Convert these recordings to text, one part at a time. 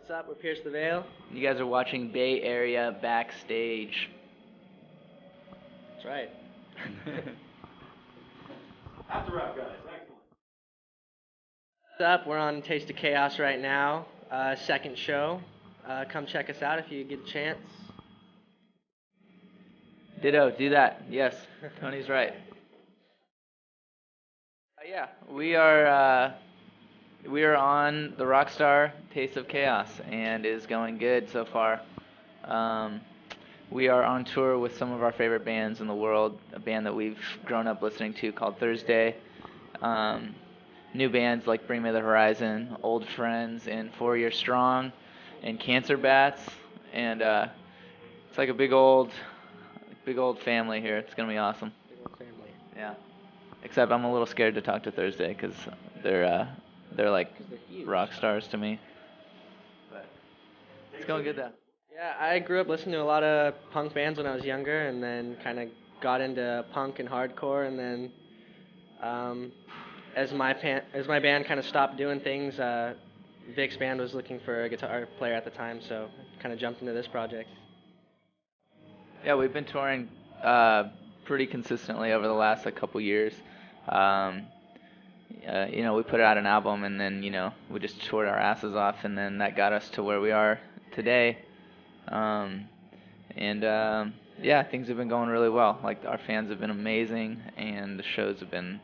What's up? We're Pierce the Veil. You guys are watching Bay Area Backstage. That's right. After wrap, guys. Excellent. What's up? We're on Taste of Chaos right now. Second show. Come check us out if you get a chance. Ditto, do that. Yes, Tony's right. Yeah, we are on the Rockstar Taste of Chaos, and it is going good so far. We are on tour with some of our favorite bands in the world, a band that we've grown up listening to called Thursday. New bands like Bring Me the Horizon, old friends in 4 Year Strong, and Cancer Bats, and it's like a big old family here. It's gonna be awesome. Big old family. Yeah. Except I'm a little scared to talk to Thursday because they're like huge. rock stars to me. But it's going good though. Yeah, I grew up listening to a lot of punk bands when I was younger, and then kind of got into punk and hardcore, and then as my band kind of stopped doing things, Vic's band was looking for a guitar player at the time, so kind of jumped into this project. Yeah, we've been touring pretty consistently over the last couple years. We put out an album, and then we just toured our asses off, and then that got us to where we are today. Yeah, things have been going really well. Like, our fans have been amazing, and the shows have been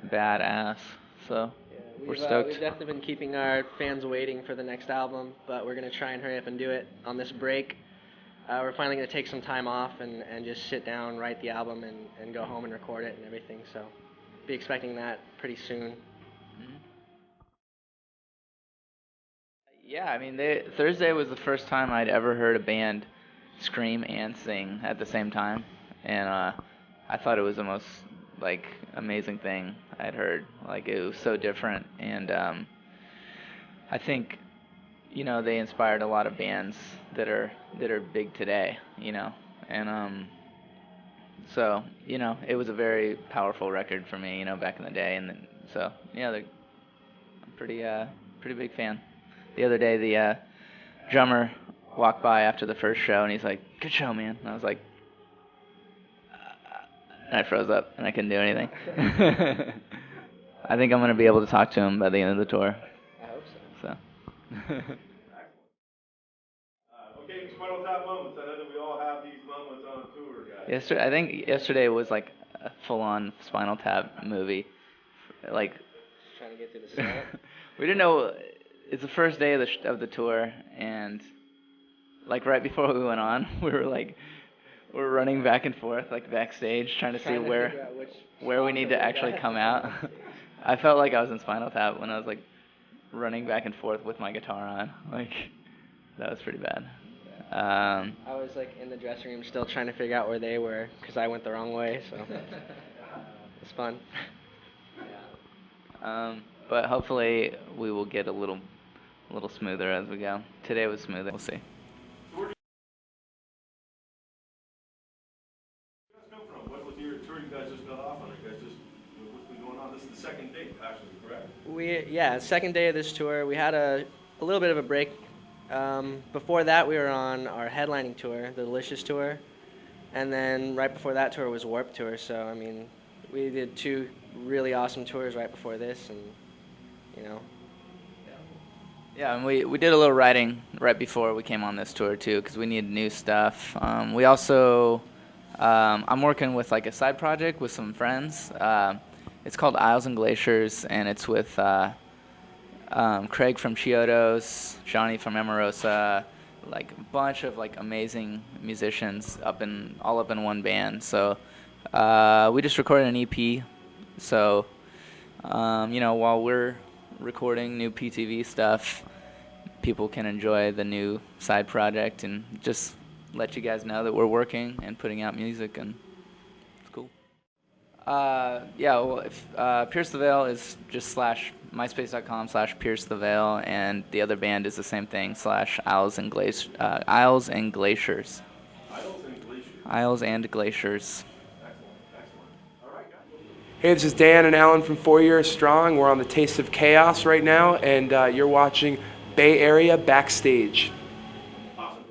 badass. So we're stoked. We've definitely been keeping our fans waiting for the next album, but we're gonna try and hurry up and do it on this break. We're finally gonna take some time off and just sit down, write the album, and go home and record it and everything. So be expecting that pretty soon. Mm-hmm. Yeah, I mean, Thursday was the first time I'd ever heard a band scream and sing at the same time, and I thought it was the most amazing thing I'd heard. Like, it was so different, and I think they inspired a lot of bands that are big today, and so it was a very powerful record for me, back in the day, and then so yeah, I'm pretty big fan. The other day, the drummer walked by after the first show, and he's like, "Good show, man." And I was like, and I froze up, and I couldn't do anything. I think I'm going to be able to talk to him by the end of the tour. I hope so. Okay, Spinal Tap moments. I know that we all have these moments on tour, guys. I think yesterday was like a full-on Spinal Tap movie. Like, Just trying to get through the set. we didn't know. It's the first day of the tour, and like right before we went on, we're running back and forth backstage, trying to see where we need to actually come out. I felt like I was in Spinal Tap when I was running back and forth with my guitar on. That was pretty bad. I was in the dressing room still trying to figure out where they were because I went the wrong way, so it's fun. But hopefully we will get a little smoother as we go. Today was smoother. We'll see. What was your tour you guys just got off on? You guys what's been going on? This is the second date, actually, correct? Second day of this tour. We had a little bit of a break. Before that, we were on our headlining tour, the Delicious tour, and then right before that tour was Warped Tour. So I mean, we did 2 really awesome tours right before this, and Yeah, and we did a little writing right before we came on this tour too, because we needed new stuff. We also, I'm working with a side project with some friends. It's called Isles and Glaciers, and it's with Craig from Chiodos, Johnny from Emarosa, a bunch of amazing musicians all up in one band. So we just recorded an EP. So while we're recording new PTV stuff, people can enjoy the new side project and just let you guys know that we're working and putting out music, and it's cool. Pierce the Veil is just /myspace.com/Pierce the Veil, and the other band is the same thing, /Isles and Glaciers. Isles and Glaciers. Isles and Glaciers. Hey, this is Dan and Alan from 4 Years Strong. We're on the Taste of Chaos right now, and you're watching Bay Area Backstage. Awesome.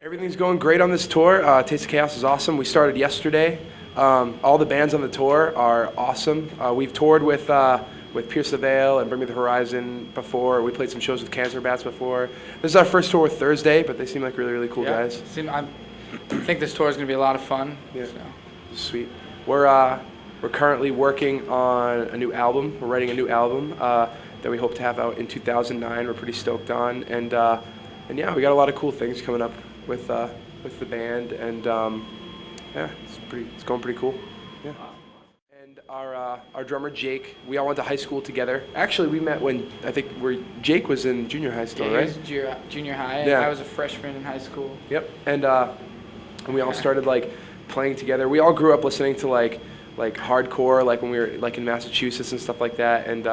Everything's going great on this tour. Taste of Chaos is awesome. We started yesterday. All the bands on the tour are awesome. We've toured with Pierce the Veil and Bring Me the Horizon before. We played some shows with Cancer Bats before. This is our first tour with Thursday, but they seem like really, really cool guys. I think this tour is going to be a lot of fun. Yeah. So. Sweet. We're currently working on a new album. We're writing a new album that we hope to have out in 2009. We're pretty stoked on, and yeah, we got a lot of cool things coming up with the band, and yeah, it's going pretty cool. Yeah. And our drummer Jake, we all went to high school together. Actually, we met when Jake was in junior high still, right? He was junior high, and Yeah. I was a freshman in high school. Yep. And we all started like playing together. We all grew up listening to like hardcore, like when we were like in Massachusetts and stuff like that. And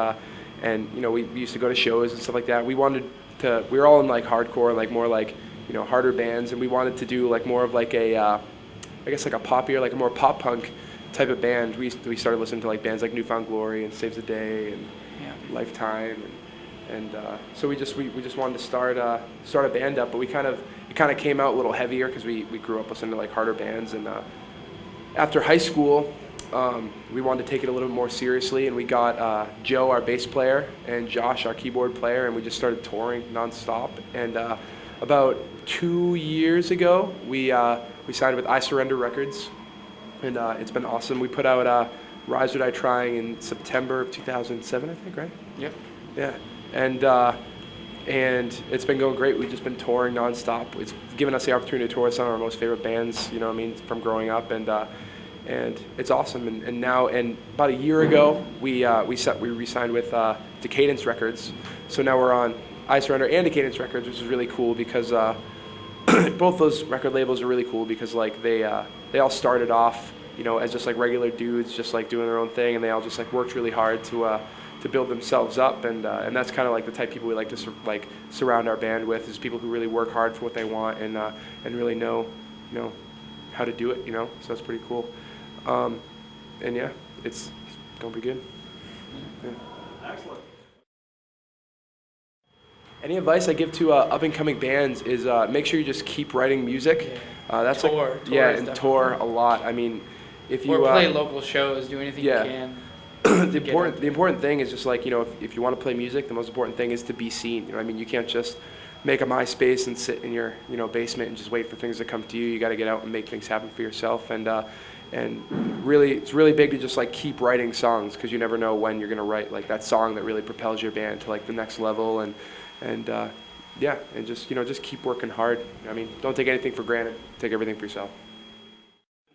you know, we used to go to shows and stuff like that. We were all in like hardcore, like more like, you know, harder bands, and we wanted to do like more of like a I guess like a poppier, like a more pop punk type of band. We started listening to like bands like Newfound Glory and Saves the Day and Lifetime, and so we just wanted to start a band up, but it kind of came out a little heavier because we grew up listening to like harder bands, and after high school we wanted to take it a little bit more seriously, and we got Joe, our bass player, and Josh, our keyboard player, and we just started touring nonstop. And about 2 years ago, we signed with I Surrender Records, and it's been awesome. We put out Rise or Die Trying in September of 2007, I think, right? Yep. Yeah, and it's been going great. We've just been touring nonstop. It's given us the opportunity to tour with some of our most favorite bands, you know what I mean, from growing up, and it's awesome. And now, and about a year ago, we re-signed with Decadence Records. So now we're on I Surrender and Decadence Records, which is really cool because both those record labels are really cool because like they all started off, you know, as just like regular dudes, just like doing their own thing, and they all just like worked really hard to build themselves up, and that's kind of like the type of people we like to surround our band with, is people who really work hard for what they want and really know how to do it, you know. So that's pretty cool. And yeah, it's going pretty good. Yeah. Excellent. Any advice I give to up-and-coming bands is make sure you just keep writing music. That's Tour like, yeah, is and definitely tour a lot. I mean, if you or play local shows, do anything you can. the important thing is just like, you know, if you want to play music, the most important thing is to be seen. You know, I mean, you can't just make a MySpace and sit in your basement and just wait for things to come to you. You got to get out and make things happen for yourself. And really, it's really big to just like keep writing songs, because you never know when you're gonna write like that song that really propels your band to like the next level. And yeah, and just keep working hard. I mean, don't take anything for granted. Take everything for yourself.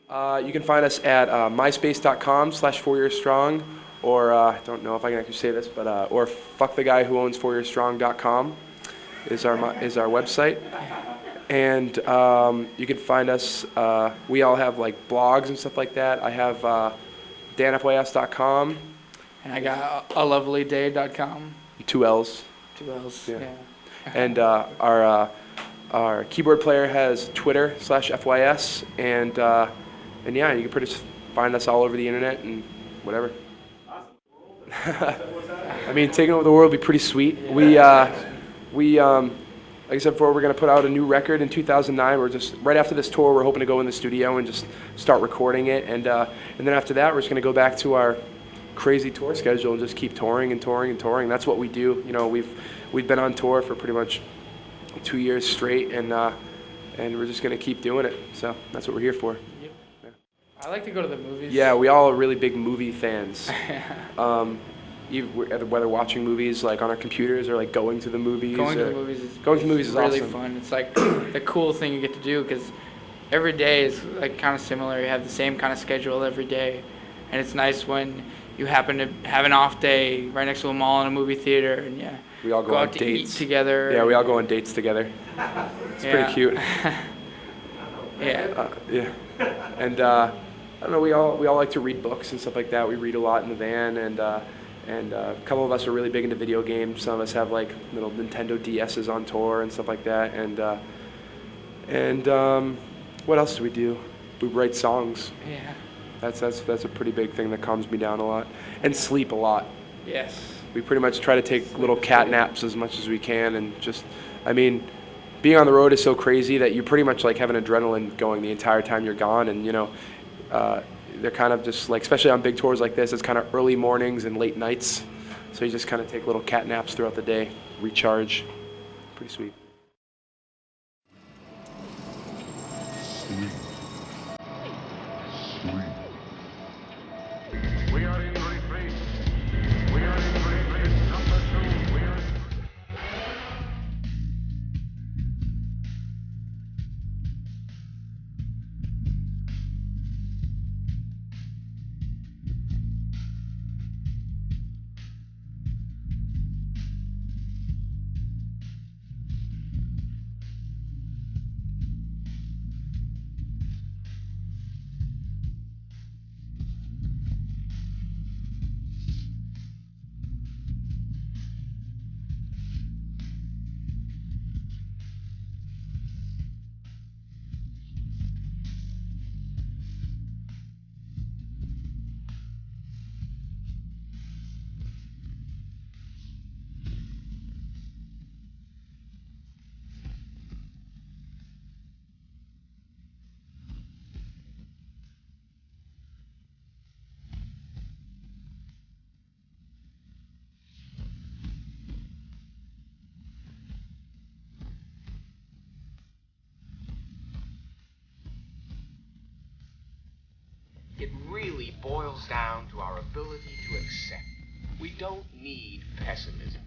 You can find us at myspace.com/4yearstrong, or I don't know if I can actually say this, but or fucktheguywhoowns4yearstrong.com is our website. And you can find us. We all have like blogs and stuff like that. I have danfys.com. And I got alovelyday.com. 2 L's. 2 L's. Yeah. Yeah. And our keyboard player has Twitter/FYS, and yeah, you can pretty much find us all over the internet and whatever. I mean, taking over the world would be pretty sweet. Yeah. Like I said before, we're going to put out a new record in 2009. We're just, right after this tour, we're hoping to go in the studio and just start recording it. And then after that, we're just going to go back to our crazy tour schedule and just keep touring and touring and touring. That's what we do. You know, we've been on tour for pretty much 2 years straight, and we're just going to keep doing it. So that's what we're here for. Yep. Yeah. I like to go to the movies. Yeah, we all are really big movie fans. Whether watching movies like on our computers or like going to the movies. Going to the movies is awesome. really fun. It's like the cool thing you get to do, because every day is like kind of similar. You have the same kind of schedule every day, and it's nice when you happen to have an off day right next to a mall and a movie theater, and yeah, we all go on out to dates eat together. Yeah, we all go on dates together. It's pretty cute. Yeah. Yeah, and I don't know. We all like to read books and stuff like that. We read a lot in the van, and a couple of us are really big into video games. Some of us have like little Nintendo DSs on tour and stuff like that. And what else do? We write songs. Yeah. That's a pretty big thing that calms me down a lot. And sleep a lot. Yes. we pretty much try to take little cat naps as much as we can, and just, I mean, being on the road is so crazy that you pretty much like have an adrenaline going the entire time you're gone, and they're kind of just like, especially on big tours like this, it's kind of early mornings and late nights, so you just kind of take little cat naps throughout the day, recharge. Pretty sweet. We are in retreat. We are in retreat. Number 2. We are in... It really boils down to our ability to accept. We don't need pessimism.